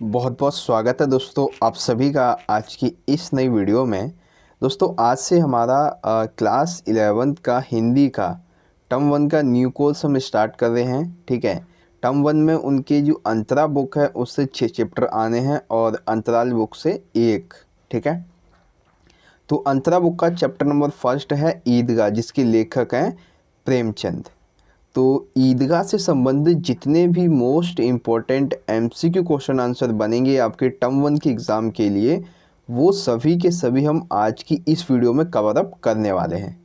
बहुत बहुत स्वागत है दोस्तों आप सभी का आज की इस नई वीडियो में। दोस्तों आज से हमारा क्लास 11th का हिंदी का टर्म 1 का न्यू कोर्स हम स्टार्ट कर रहे हैं। ठीक है, टर्म 1 में उनके जो अंतरा बुक है उससे 6 चैप्टर आने हैं और अंतराल बुक से 1। ठीक है, तो अंतरा बुक का चैप्टर नंबर 1 है ईदगाह, जिसके लेखक हैं प्रेमचंद। तो ईदगाह से संबंधित जितने भी most important MCQ question answer बनेंगे आपके टर्म 1 के एग्ज़ाम के लिए, वो सभी के सभी हम आज की इस वीडियो में कवर अप करने वाले हैं।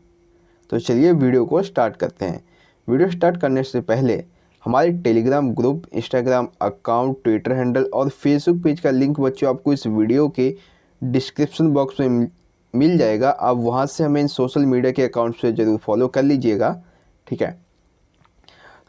तो चलिए वीडियो को स्टार्ट करते हैं। वीडियो स्टार्ट करने से पहले हमारे Telegram group, Instagram account, Twitter handle और फेसबुक पेज का लिंक बच्चों आपको इस वीडियो के डिस्क्रिप्शन बॉक्स में मिल जाएगा। आप वहाँ से हमें इन सोशल मीडिया के अकाउंट से ज़रूर फॉलो कर लीजिएगा। ठीक है,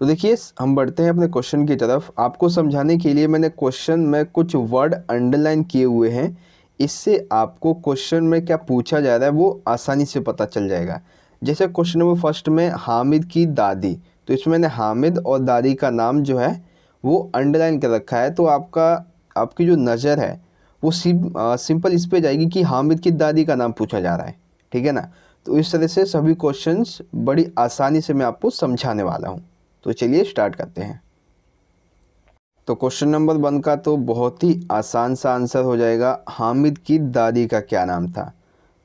तो देखिए हम बढ़ते हैं अपने क्वेश्चन की तरफ। आपको समझाने के लिए मैंने क्वेश्चन में कुछ वर्ड अंडरलाइन किए हुए हैं, इससे आपको क्वेश्चन में क्या पूछा जा रहा है वो आसानी से पता चल जाएगा। जैसे क्वेश्चन नंबर 1 में हामिद की दादी, तो इसमें मैंने हामिद और दादी का नाम जो है वो अंडरलाइन कर रखा है। तो आपकी जो नज़र है वो सिंपल इस पे जाएगी कि हामिद की दादी का नाम पूछा जा रहा है। ठीक है ना, तो इस तरह से सभी क्वेश्चंस बड़ी आसानी से मैं आपको समझाने वाला हूँ। तो चलिए स्टार्ट करते हैं। तो क्वेश्चन नंबर 1 का तो बहुत ही आसान सा आंसर हो जाएगा, हामिद की दादी का क्या नाम था।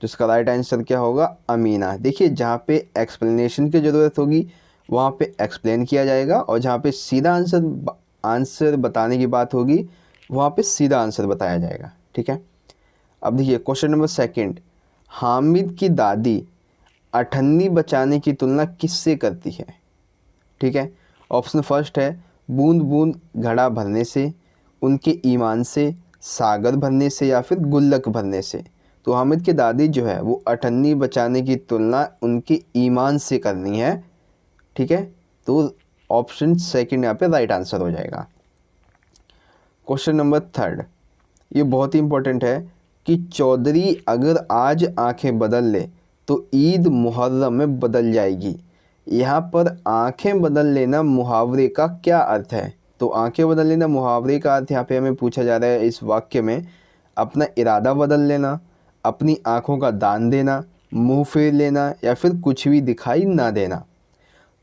तो इसका राइट आंसर क्या होगा, अमीना। देखिए जहाँ पे एक्सप्लेनेशन की ज़रूरत होगी वहाँ पे एक्सप्लेन किया जाएगा, और जहाँ पे सीधा आंसर बताने की बात होगी वहाँ पे सीधा आंसर बताया जाएगा। ठीक है, अब देखिए क्वेश्चन नंबर 2, हामिद की दादी अठन्नी बचाने की तुलना किससे करती है। ठीक है, ऑप्शन फर्स्ट है बूंद बूंद घड़ा भरने से, उनके ईमान से, सागर भरने से, या फिर गुल्लक भरने से। तो हामिद की दादी जो है वो अठन्नी बचाने की तुलना उनके ईमान से करनी है। ठीक है, तो ऑप्शन सेकंड यहाँ पे राइट आंसर हो जाएगा। क्वेश्चन नंबर 3, ये बहुत ही इंपॉर्टेंट है कि चौधरी अगर आज आंखें बदल ले तो ईद मुहर्रम में बदल जाएगी। यहाँ पर आंखें बदल लेना मुहावरे का क्या अर्थ है। तो आंखें बदल लेना मुहावरे का अर्थ यहाँ पे हमें पूछा जा रहा है इस वाक्य में, अपना इरादा बदल लेना, अपनी आंखों का दान देना, मुंह फेर लेना, या फिर कुछ भी दिखाई ना देना।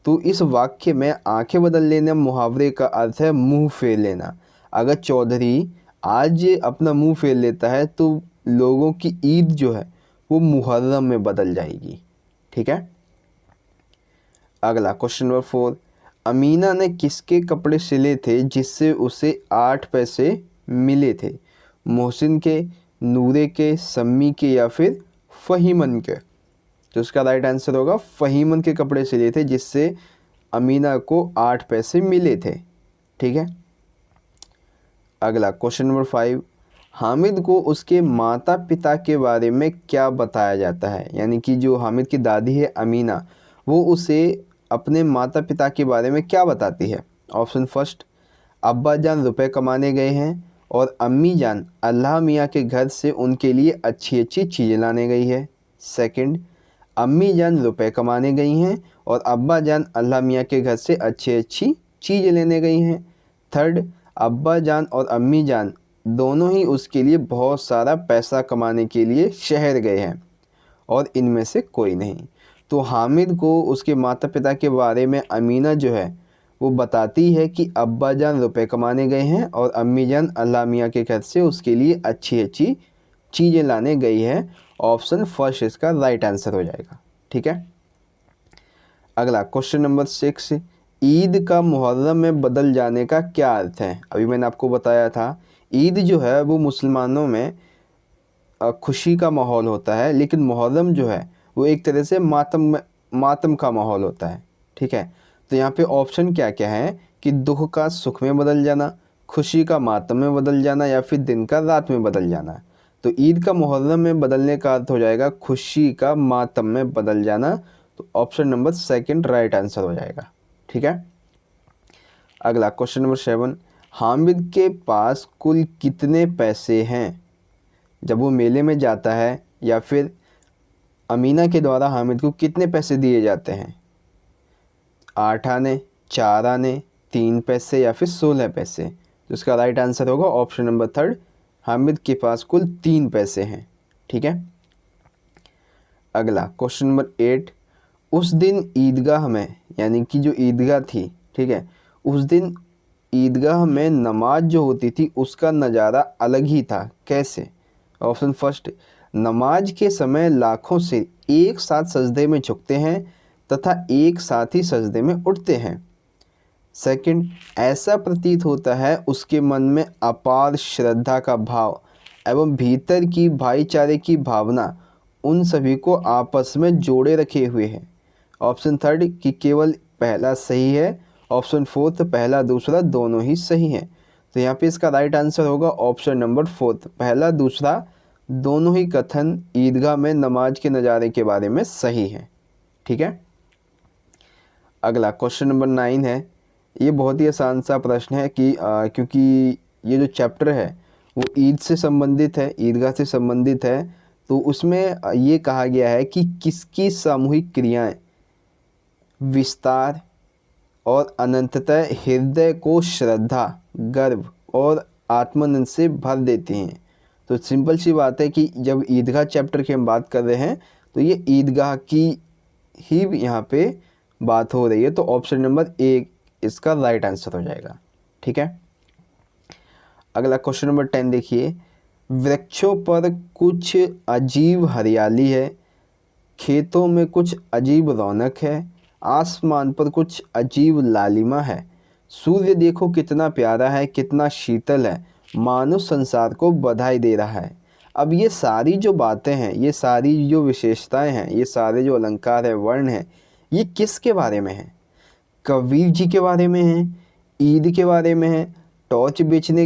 तो इस वाक्य में आंखें बदल लेना मुहावरे का अर्थ है मुंह फेर लेना। अगर चौधरी आज अपना मुंह फेर लेता है तो लोगों की ईद जो है वो मुहर्रम में बदल जाएगी। ठीक है, अगला क्वेश्चन नंबर 4, अमीना ने किसके कपड़े सिले थे जिससे उसे 8 पैसे मिले थे। मोहसिन के, नूरे के, सम्मी के, या फिर फ़हीमन के। तो इसका राइट आंसर होगा फ़हीमन के कपड़े सिले थे जिससे अमीना को 8 पैसे मिले थे। ठीक है, अगला क्वेश्चन नंबर 5, हामिद को उसके माता पिता के बारे में क्या बताया जाता है। यानी कि जो हामिद की दादी है अमीना, वो उसे अपने माता पिता के बारे में क्या बताती है। ऑप्शन फर्स्ट, अब्बा जान रुपए कमाने गए हैं और अम्मी जान अल्लाह मियाँ के घर से उनके लिए अच्छी अच्छी चीज़ें लाने गई है। सेकंड, अम्मी जान रुपए कमाने गई हैं और अब्बा जान अल्लाह मियाँ के घर से अच्छी अच्छी चीज़ें लेने गई हैं। थर्ड, अब्बा जान और अम्मी जान दोनों ही उसके लिए बहुत सारा पैसा कमाने के लिए शहर गए हैं और इनमें से कोई नहीं। तो हामिद को उसके माता पिता के बारे में अमीना जो है वो बताती है कि अब्बा जान रुपए कमाने गए हैं और अम्मी जान अल्लाह मियाँ के घर से उसके लिए अच्छी अच्छी चीज़ें लाने गई है। ऑप्शन फर्स्ट इसका राइट आंसर हो जाएगा। ठीक है, अगला क्वेश्चन नंबर 6, ईद का मुहर्रम में बदल जाने का क्या अर्थ है। अभी मैंने आपको बताया था ईद जो है वो मुसलमानों में खुशी का माहौल होता है, लेकिन मुहर्रम जो है वो एक तरह से मातम का माहौल होता है। ठीक है, तो यहाँ पे ऑप्शन क्या क्या है कि दुख का सुख में बदल जाना, खुशी का मातम में बदल जाना, या फिर दिन का रात में बदल जाना। तो ईद का मुहर्रम में बदलने का अर्थ हो जाएगा खुशी का मातम में बदल जाना। तो option number second right answer हो जाएगा। ठीक है, अगला क्वेश्चन नंबर 7, हामिद के पास कुल कितने पैसे हैं जब वो मेले में जाता है, या फिर अमीना के द्वारा हामिद को कितने पैसे दिए जाते हैं। 8 आने, 4 आने, 3 पैसे, या फिर 16 पैसे। तो इसका राइट आंसर होगा ऑप्शन नंबर 3, हामिद के पास कुल 3 पैसे हैं। ठीक है। अगला क्वेश्चन नंबर 8, उस दिन ईदगाह में, यानी कि जो ईदगाह थी, ठीक है, उस दिन ईदगाह में नमाज जो होती थी उसका नज़ारा अलग ही था, कैसे? ऑप्शन फर्स्ट, नमाज के समय लाखों से एक साथ सजदे में झुकते हैं तथा एक साथ ही सजदे में उठते हैं। सेकंड, ऐसा प्रतीत होता है उसके मन में अपार श्रद्धा का भाव एवं भीतर की भाईचारे की भावना उन सभी को आपस में जोड़े रखे हुए है। ऑप्शन थर्ड कि केवल पहला सही है। ऑप्शन फोर्थ, पहला दूसरा दोनों ही सही हैं। तो यहाँ पे इसका राइट आंसर होगा ऑप्शन नंबर 4, पहला दूसरा दोनों ही कथन ईदगाह में नमाज के नज़ारे के बारे में सही है। ठीक है। अगला क्वेश्चन नंबर 9 है। ये बहुत ही आसान सा प्रश्न है कि क्योंकि ये जो चैप्टर है वो ईद से संबंधित है, ईदगाह से संबंधित है, तो उसमें ये कहा गया है कि किसकी सामूहिक क्रियाएं विस्तार और अनंततः हृदय को श्रद्धा, गर्व और आत्मानंद से भर देती हैं। तो सिंपल सी बात है कि जब ईदगाह चैप्टर की हम बात कर रहे हैं तो ये ईदगाह की ही यहाँ पे बात हो रही है। तो ऑप्शन नंबर 1 इसका राइट आंसर हो जाएगा। ठीक है। अगला क्वेश्चन नंबर 10 देखिए, वृक्षों पर कुछ अजीब हरियाली है, खेतों में कुछ अजीब रौनक है, आसमान पर कुछ अजीब लालिमा है, सूर्य देखो कितना प्यारा है, कितना शीतल है, मानो संसार को बधाई दे रहा है। अब ये सारी जो बातें हैं, ये सारी जो विशेषताएं हैं, ये सारे जो अलंकार है, वर्ण हैं, ये किसके बारे में है? कबीर जी के बारे में है, ईद के बारे में है, टॉर्च बेचने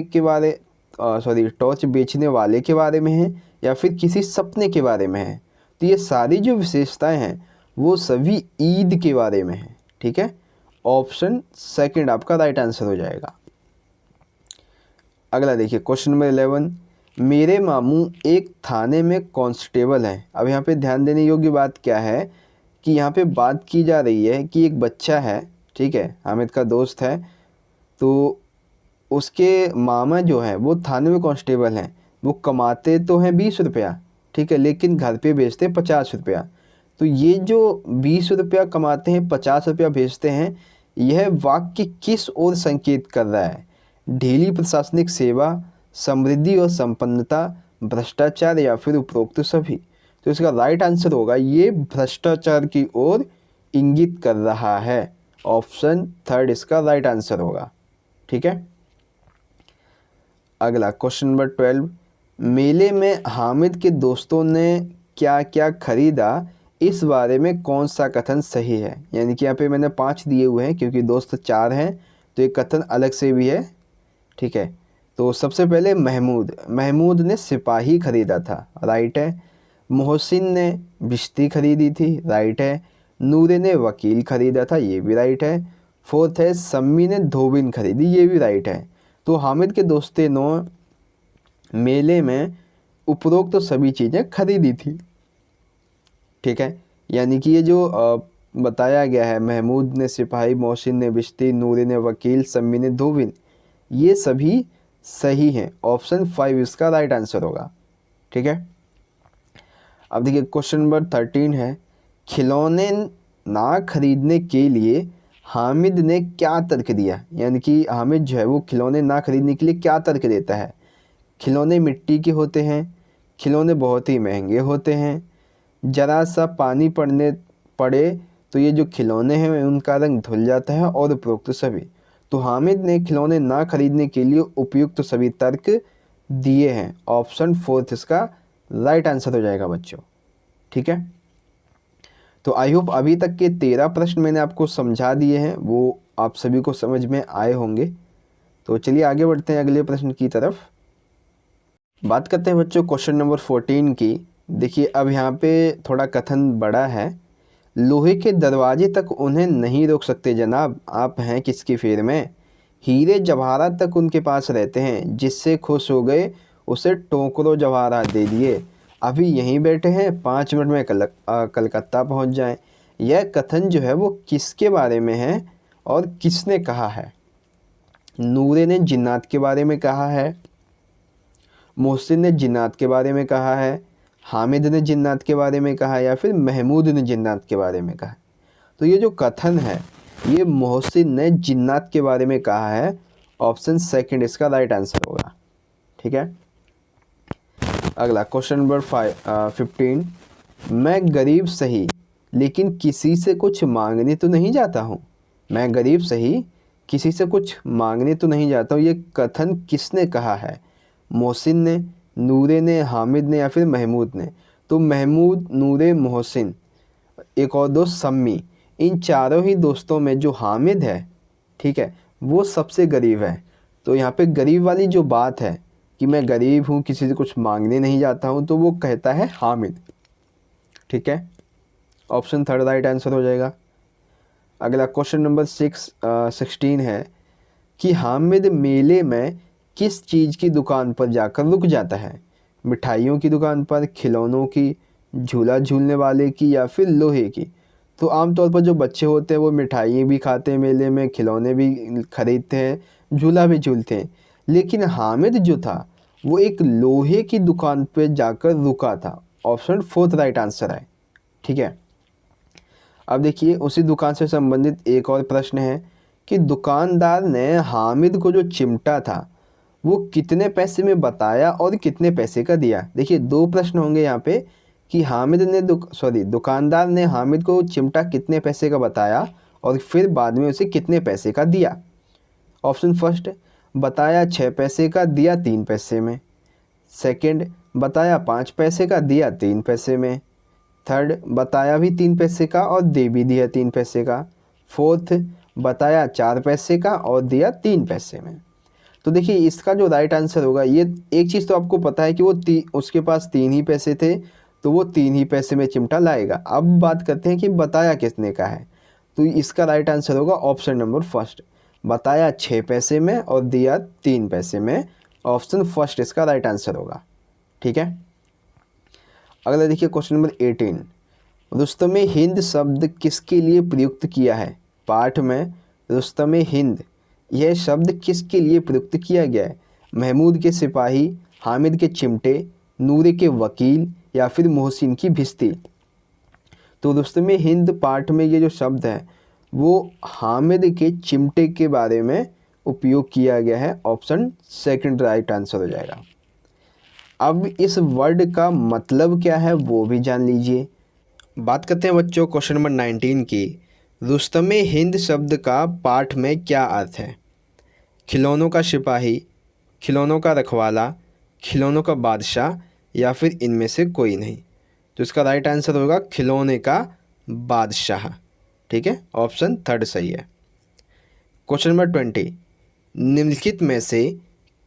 वाले के बारे में है, या फिर किसी सपने के बारे में है? तो ये सारी जो विशेषताएं हैं वो सभी ईद के बारे में है। ठीक है। ऑप्शन सेकंड आपका राइट आंसर हो जाएगा। अगला देखिए क्वेश्चन नंबर 11, मेरे मामू एक थाने में कांस्टेबल हैं। अब यहाँ पे ध्यान देने योग्य बात क्या है कि यहाँ पे बात की जा रही है कि एक बच्चा है, ठीक है, हामिद का दोस्त है, तो उसके मामा जो है वो थाने में कांस्टेबल हैं। वो कमाते तो हैं 20 रुपया, ठीक है, लेकिन घर पे भेजते 50 रुपया। तो ये जो 20 रुपया कमाते हैं, 50 रुपया भेजते हैं, यह वाक्य किस ओर संकेत कर रहा है? ढीली प्रशासनिक सेवा, समृद्धि और संपन्नता, भ्रष्टाचार, या फिर उपरोक्त सभी? तो इसका राइट आंसर होगा ये भ्रष्टाचार की ओर इंगित कर रहा है। ऑप्शन थर्ड इसका राइट आंसर होगा। ठीक है। अगला क्वेश्चन नंबर 12, मेले में हामिद के दोस्तों ने क्या क्या खरीदा, इस बारे में कौन सा कथन सही है? यानी कि यहाँ पे मैंने 5 दिए हुए हैं क्योंकि दोस्त 4 हैं, तो एक कथन अलग से भी है। ठीक है। तो सबसे पहले महमूद ने सिपाही खरीदा था, राइट है। मोहसिन ने बिश्ती खरीदी थी, राइट है। नूरे ने वकील खरीदा था, ये भी राइट है। फोर्थ है सम्मी ने धोबिन खरीदी, ये भी राइट है। तो हामिद के दोस्ते ने मेले में उपरोक्त तो सभी चीज़ें खरीदी थी। ठीक है। यानी कि ये जो बताया गया है, महमूद ने सिपाही, मोहसिन ने बिश्ती, नूरे ने वकील, सम्मी ने धोबिन, ये सभी सही हैं। ऑप्शन 5 इसका राइट आंसर होगा। ठीक है। अब देखिए क्वेश्चन नंबर 13 है, खिलौने ना खरीदने के लिए हामिद ने क्या तर्क दिया? यानी कि हामिद जो है वो खिलौने ना खरीदने के लिए क्या तर्क देता है? खिलौने मिट्टी के होते हैं, खिलौने बहुत ही महंगे होते हैं, ज़रा सा पानी पड़े तो ये जो खिलौने हैं उनका रंग धुल जाता है, और उपरोक्त सभी। तो हामिद ने खिलौने ना खरीदने के लिए उपयुक्त सभी तर्क दिए हैं। ऑप्शन 4 इसका राइट आंसर हो जाएगा बच्चों। ठीक है। तो आई होप अभी तक के 13 प्रश्न मैंने आपको समझा दिए हैं, वो आप सभी को समझ में आए होंगे। तो चलिए आगे बढ़ते हैं अगले प्रश्न की तरफ। बात करते हैं बच्चों क्वेश्चन नंबर 14 की। देखिए अब यहाँ पे थोड़ा कथन बड़ा है, लोहे के दरवाजे तक उन्हें नहीं रोक सकते जनाब, आप हैं किसकी फेर में? हीरे जवाहरात तक उनके पास रहते हैं, जिससे खुश हो गए उसे टोकरो जवाहरात दे दिए। अभी यहीं बैठे हैं, 5 मिनट में कलकत्ता पहुंच जाएं। यह कथन जो है वो किसके बारे में है और किसने कहा है? नूरे ने जिन्नात के बारे में कहा है, मोहसिन ने जिन्नात के बारे में कहा है, हामिद ने जिन्नात के बारे में कहा है, या फिर महमूद ने जिन्नात के बारे में कहा है। तो ये जो कथन है ये मोहसिन ने जिन्नात के बारे में कहा है। ऑप्शन सेकंड इसका राइट आंसर होगा। ठीक है, अगला क्वेश्चन नंबर 15। मैं गरीब सही लेकिन किसी से कुछ मांगने तो नहीं जाता हूँ। मैं गरीब सही किसी से कुछ मांगने तो नहीं जाता हूँ, ये कथन किसने कहा है? मोहसिन ने, नूरे ने, हामिद ने, या फिर महमूद ने? तो महमूद, नूरे, मोहसिन, एक और दोस्त सम्मी, इन चारों ही दोस्तों में जो हामिद है, ठीक है, वो सबसे गरीब है। तो यहाँ पे गरीब वाली जो बात है कि मैं गरीब हूँ, किसी से कुछ मांगने नहीं जाता हूँ, तो वो कहता है हामिद। ठीक है, ऑप्शन थर्ड राइट आंसर हो जाएगा। अगला क्वेश्चन नंबर 16 है कि हामिद मेले में किस चीज़ की दुकान पर जाकर रुक जाता है? मिठाइयों की दुकान पर, खिलौनों की, झूला झूलने वाले की, या फिर लोहे की? तो आमतौर पर जो बच्चे होते हैं वो मिठाई भी खाते हैं मेले में, खिलौने भी खरीदते हैं, झूला भी झूलते हैं। लेकिन हामिद जो था वो एक लोहे की दुकान पर जाकर रुका था। ऑप्शन फोर्थ राइट आंसर है। ठीक है, अब देखिए उसी दुकान से संबंधित एक और प्रश्न है कि दुकानदार ने हामिद को जो चिमटा था वो कितने पैसे में बताया और कितने पैसे का दिया? देखिए दो प्रश्न होंगे यहाँ पे कि हामिद ने दुकानदार ने हामिद को चिमटा कितने पैसे का बताया और फिर बाद में उसे कितने पैसे का दिया। ऑप्शन फर्स्ट, बताया 6 पैसे का, दिया 3 पैसे में। सेकंड, बताया 5 पैसे का, दिया 3 पैसे में। थर्ड, बताया भी 3 पैसे का और दे भी दिया 3 पैसे का। फोर्थ, बताया 4 पैसे का और दिया 3 पैसे में। तो देखिए इसका जो राइट आंसर होगा, ये एक चीज़ तो आपको पता है कि वो उसके पास 3 ही पैसे थे, तो वो 3 ही पैसे में चिमटा लाएगा। अब बात करते हैं कि बताया किसने का है, तो इसका राइट आंसर होगा ऑप्शन नंबर फर्स्ट, बताया 6 पैसे में और दिया 3 पैसे में। ऑप्शन फर्स्ट इसका राइट आंसर होगा। ठीक है, अगला देखिए क्वेश्चन नंबर 18। रुस्तमे हिंद शब्द किसके लिए प्रयुक्त किया है? पाठ में रुस्तमे हिंद यह शब्द किसके लिए प्रयुक्त किया गया है? महमूद के सिपाही, हामिद के चिमटे, नूरे के वकील, या फिर मोहसिन की भिस्ती? तो रुस्तमे हिंद पाठ में ये जो शब्द है वो हामिद के चिमटे के बारे में उपयोग किया गया है। ऑप्शन सेकंड राइट आंसर हो जाएगा। अब इस वर्ड का मतलब क्या है वो भी जान लीजिए। बात करते हैं बच्चों क्वेश्चन नंबर 19 की। रुस्तमे हिंद शब्द का पाठ में क्या अर्थ है? खिलौनों का सिपाही, खिलौनों का रखवाला, खिलौनों का बादशाह, या फिर इनमें से कोई नहीं? तो इसका राइट आंसर होगा खिलौने का बादशाह। ठीक है, ऑप्शन थर्ड सही है। Question number 20। निम्नलिखित में से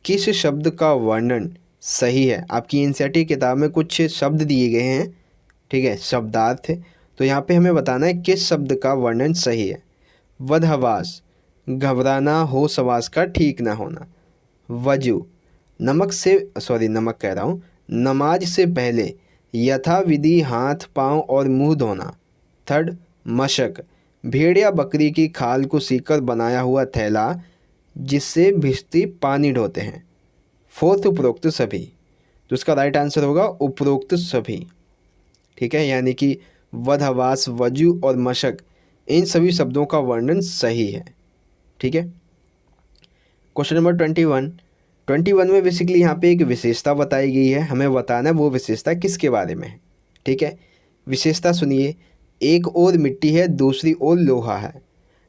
किस शब्द का वर्णन सही है? आपकी एनसीईआरटी किताब में कुछ शब्द दिए गए हैं, ठीक है, शब्दार्थ। तो यहाँ पे हमें बताना है किस शब्द का वर्णन सही है। वधहवास, घबराना, होश हवास का ठीक ना होना। वजू, नमक कह रहा हूँ, नमाज से पहले यथाविधि हाथ, पाँव और मुंह धोना। थर्ड, मशक, भेड़ या बकरी की खाल को सीकर बनाया हुआ थैला जिससे भिश्ती पानी ढोते हैं। फोर्थ, उपरोक्त सभी। तो इसका राइट आंसर होगा उपरोक्त सभी। ठीक है, यानी कि वधहवास, वजू और मशक, इन सभी शब्दों का वर्णन सही है। ठीक है, क्वेश्चन नंबर 21 में बेसिकली यहाँ पे एक विशेषता बताई गई है, हमें बताना है वो विशेषता किसके बारे में है। ठीक है, विशेषता सुनिए। एक ओर मिट्टी है, दूसरी ओर लोहा है।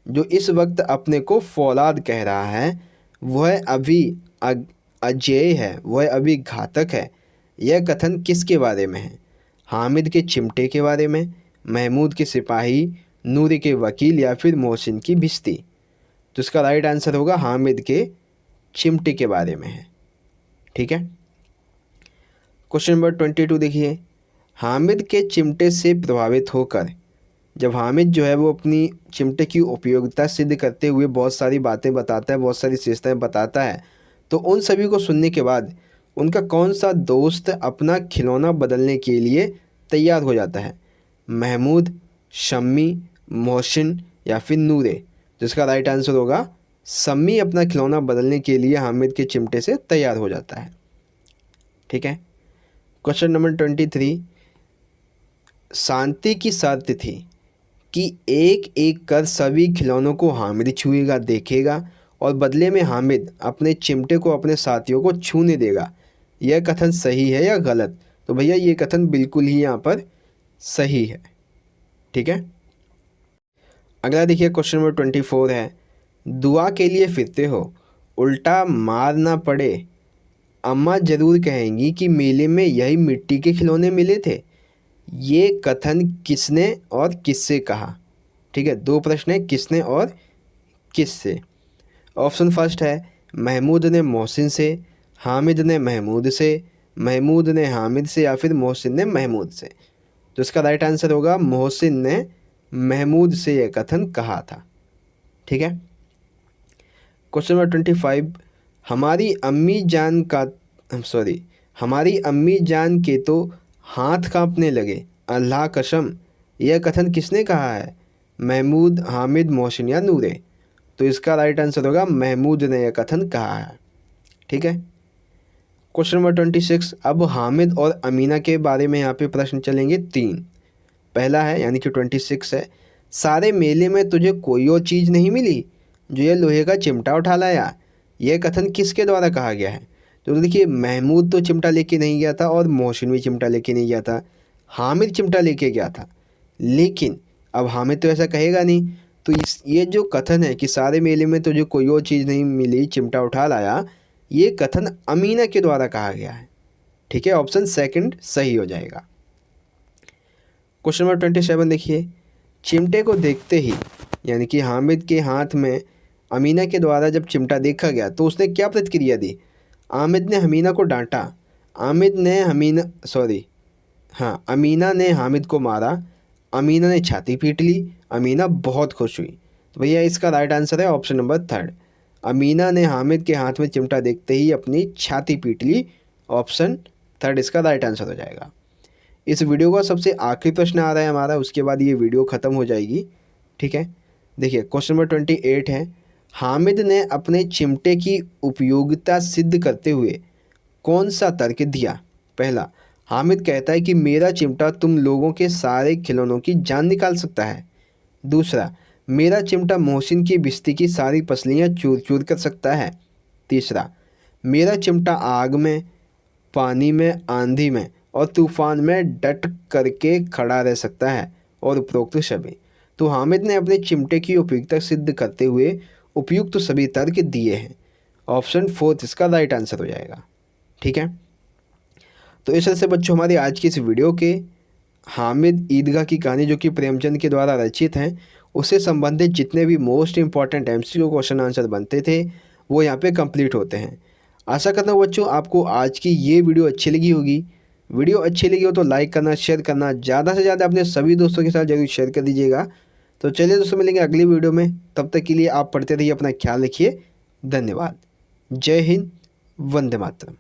जो इस वक्त अपने को फौलाद कह रहा है वह अभी अजेय है, वह अभी घातक है। यह कथन किसके बारे में है? हामिद के चिमटे के बारे में, महमूद के सिपाही, नूरे के वकील, या फिर मोहसिन की भिश्ती? तो इसका राइट आंसर होगा हामिद के चिमटे के बारे में है। ठीक है, क्वेश्चन नंबर 22 देखिए। हामिद के चिमटे से प्रभावित होकर, जब हामिद जो है वो अपनी चिमटे की उपयोगिता सिद्ध करते हुए बहुत सारी बातें बताता है, बहुत सारी विशेषताएं बताता है, तो उन सभी को सुनने के बाद उनका कौन सा दोस्त अपना खिलौना बदलने के लिए तैयार हो जाता है? महमूद, शम्मी, मोहसिन, या फिर नूरे? जिसका राइट आंसर होगा सम्मी अपना खिलौना बदलने के लिए हामिद के चिमटे से तैयार हो जाता है। ठीक है। क्वेश्चन नंबर 23, शांति की शर्त थी कि एक एक कर सभी खिलौनों को हामिद छुएगा, देखेगा और बदले में हामिद अपने चिमटे को अपने साथियों को छूने देगा। यह कथन सही है या गलत? तो भैया ये कथन बिल्कुल ही यहाँ पर सही है। ठीक है। अगला देखिए क्वेश्चन नंबर 24 है, दुआ के लिए फिरते हो, उल्टा मार ना पड़े, अम्मा ज़रूर कहेंगी कि मेले में यही मिट्टी के खिलौने मिले थे। ये कथन किसने और किससे कहा? ठीक है, दो प्रश्न है, किसने और किससे। ऑप्शन फर्स्ट है महमूद ने मोहसिन से, हामिद ने महमूद से, महमूद ने हामिद से, या फिर मोहसिन ने महमूद से। तो इसका राइट आंसर होगा मोहसिन ने महमूद से यह कथन कहा था। ठीक है। क्वेश्चन नंबर 25, हमारी अम्मी जान के तो हाथ कांपने लगे, अल्लाह कसम, यह कथन किसने कहा है? महमूद, हामिद, मोहसिन या नूरे। तो इसका राइट आंसर होगा महमूद ने यह कथन कहा है। ठीक है। क्वेश्चन नंबर 26, अब हामिद और अमीना के बारे में यहाँ पे प्रश्न चलेंगे 3। पहला है यानी कि 26 है, सारे मेले में तुझे कोई और चीज़ नहीं मिली जो ये लोहे का चिमटा उठा लाया। यह कथन किसके द्वारा कहा गया है? तो देखिए महमूद तो चिमटा लेके नहीं गया था और मोहसिन भी चिमटा लेके नहीं गया था, हामिद चिमटा लेके गया था। लेकिन अब हामिद तो ऐसा कहेगा नहीं, तो ये जो कथन है कि सारे मेले में तुझे कोई और चीज़ नहीं मिली, चिमटा उठा लाया, ये कथन अमीना के द्वारा कहा गया है। ठीक है, ऑप्शन सेकंड सही हो जाएगा। क्वेश्चन नंबर 27 देखिए, चिमटे को देखते ही यानी कि हामिद के हाथ में अमीना के द्वारा जब चिमटा देखा गया तो उसने क्या प्रतिक्रिया दी? हामिद ने अमीना को डांटा, अमीना ने हामिद को मारा, अमीना ने छाती पीट ली, अमीना बहुत खुश हुई। तो भैया इसका राइट आंसर है ऑप्शन नंबर 3, अमीना ने हामिद के हाथ में चिमटा देखते ही अपनी छाती पीट ली। ऑप्शन 3 इसका राइट आंसर हो जाएगा। इस वीडियो का सबसे आखिरी प्रश्न आ रहा है हमारा, उसके बाद ये वीडियो ख़त्म हो जाएगी। ठीक है। देखिए क्वेश्चन नंबर 28 है, हामिद ने अपने चिमटे की उपयोगिता सिद्ध करते हुए कौन सा तर्क दिया? पहला, हामिद कहता है कि मेरा चिमटा तुम लोगों के सारे खिलौनों की जान निकाल सकता है। दूसरा, मेरा चिमटा मोहसिन की बिस्ती की सारी पसलियाँ चूर चूर कर सकता है। तीसरा, मेरा चिमटा आग में, पानी में, आंधी में और तूफान में डट करके खड़ा रह सकता है। और उपरोक्त सभी। तो हामिद ने अपने चिमटे की उपयुक्तता सिद्ध करते हुए उपयुक्त सभी तर्क दिए हैं। ऑप्शन 4 इसका राइट आंसर हो जाएगा। ठीक है। तो इस तरह से बच्चों हमारी आज की इस वीडियो के हामिद ईदगाह की कहानी जो कि प्रेमचंद के द्वारा रचित हैं उससे संबंधित जितने भी most important MCQ question answer बनते थे वो यहाँ पे कंप्लीट होते हैं। आशा करता हूँ बच्चों आपको आज की ये वीडियो अच्छी लगी होगी। वीडियो अच्छी लगी हो तो लाइक करना, शेयर करना, ज़्यादा से ज़्यादा अपने सभी दोस्तों के साथ जरूर शेयर कर दीजिएगा। तो चलिए दोस्तों मिलेंगे अगली वीडियो में, तब तक के लिए आप पढ़ते रहिए, अपना ख्याल रखिए। धन्यवाद। जय हिंद, वंदे मातरम।